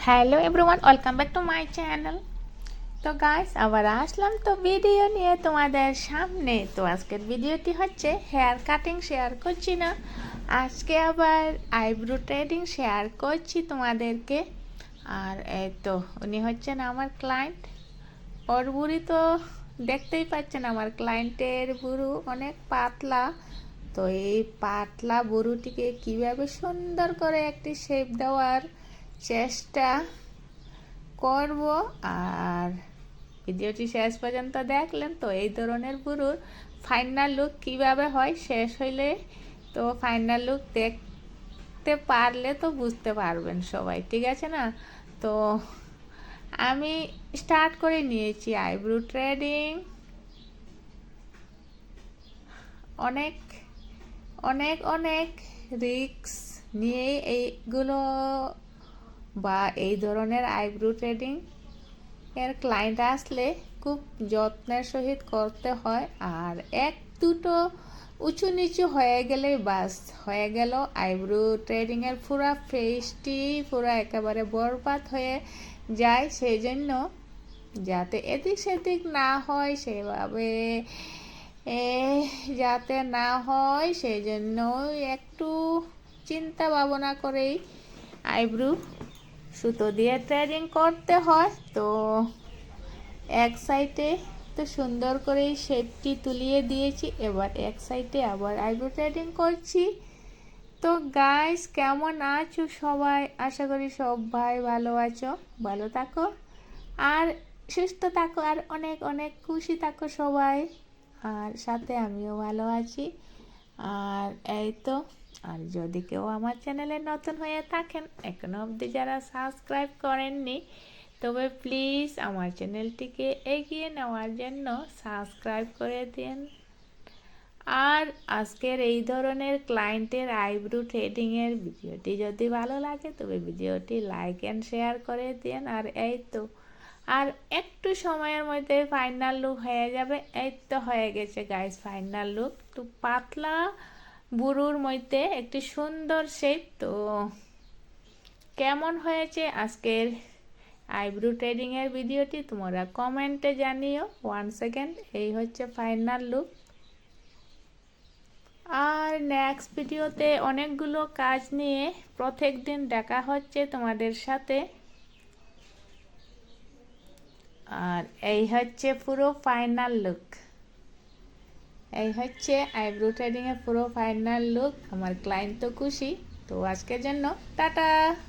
Hello everyone, welcome back to my channel. তো guys, আবার আসলাম তো ভিডিও নিয়ে তোমাদের সামনে। তো আজকের ভিডিওটি হচ্ছে হেয়ার কাটিং শেয়ার করছি না, আজকে আবার আইব্রো ট্রেডিং শেয়ার করছি তোমাদেরকে। আর এই তো উনি হচ্ছেন আমার ক্লায়েন্ট। ওর বুড়ি তো দেখতেই পাচ্ছেন, আমার ক্লায়েন্টের বুড়ো অনেক পাতলা। তো এই পাতলা বুড়োটিকে কীভাবে সুন্দর করে একটি শেপ দেওয়ার চেষ্টা করব। আর ভিডিওটি শেষ পর্যন্ত দেখলেন তো এই ধরনের বুড়োর ফাইনাল লুক কিভাবে হয়, শেষ হইলে তো ফাইনাল লুক দেখতে পারলে তো বুঝতে পারবেন সবাই, ঠিক আছে না? তো আমি স্টার্ট করে নিয়েছি আইব্রো ট্রেডিং। অনেক অনেক অনেক রিস্ক নিয়ে এইগুলো বা এই ধরনের আইব্রো ট্রেডিং এর ক্লায়েন্ট আসলে খুব যত্নের সহিত করতে হয়। আর এক দুটো উঁচু নিচু হয়ে গেলেই বাস হয়ে গেল আইব্রো ট্রেডিংয়ের পুরা ফেসটি পুরা একেবারে বরবাদ হয়ে যায়। সেই জন্য যাতে এদিক সেদিক না হয়, সেভাবে যাতে না হয় সেই জন্য একটু চিন্তা ভাবনা করেই আইব্রো সুতো দিয়ে ট্রেডিং করতে হয়। তো এক সাইডে তো সুন্দর করে শেপটি তুলিয়ে দিয়েছি, এবার এক সাইডে আবার আইব্রো ট্রেডিং করছি। তো গাইস, কেমন আছো সবাই? আশা করি সবাই ভালো আছো, ভালো থাকো আর সুস্থ থাকো আর অনেক অনেক খুশি থাকো সবাই। আর সাথে আমিও ভালো আছি। আর এই তো, আর যদি কেউ আমার চ্যানেলে নতুন হয়ে থাকেন, এখনো অবধি যারা সাবস্ক্রাইব করেননি, তবে প্লিজ আমার চ্যানেলটিকে এগিয়ে নেওয়ার জন্য সাবস্ক্রাইব করে দিন। আর আজকের এই ধরনের ক্লায়েন্টের আইব্রো থ্রেডিংয়ের ভিডিওটি যদি ভালো লাগে, তবে ভিডিওটি লাইক অ্যান্ড শেয়ার করে দিন। আর এই তো, আর একটু সময়ের মধ্যে ফাইনাল লুক হয়ে যাবে। এই তো হয়ে গেছে গাইস ফাইনাল লুক। তো পাতলা বুড়োর মধ্যে একটি সুন্দর শেপ। তো কেমন হয়েছে আজকের আইব্রো ট্রেডিংয়ের ভিডিওটি তোমরা কমেন্টে জানিও। 1 সেকেন্ড, এই হচ্ছে ফাইনাল লুক। আর নেক্সট ভিডিওতে অনেকগুলো কাজ নিয়ে প্রত্যেক দিন দেখা হচ্ছে তোমাদের সাথে। আর এই হচ্ছে পুরো ফাইনাল লুক, এই হচ্ছে আইব্রো ট্রেডিংয়ের পুরো ফাইনাল লুক। আমার ক্লায়েন্ট তো খুশি। তো আজকের জন্য টাটা।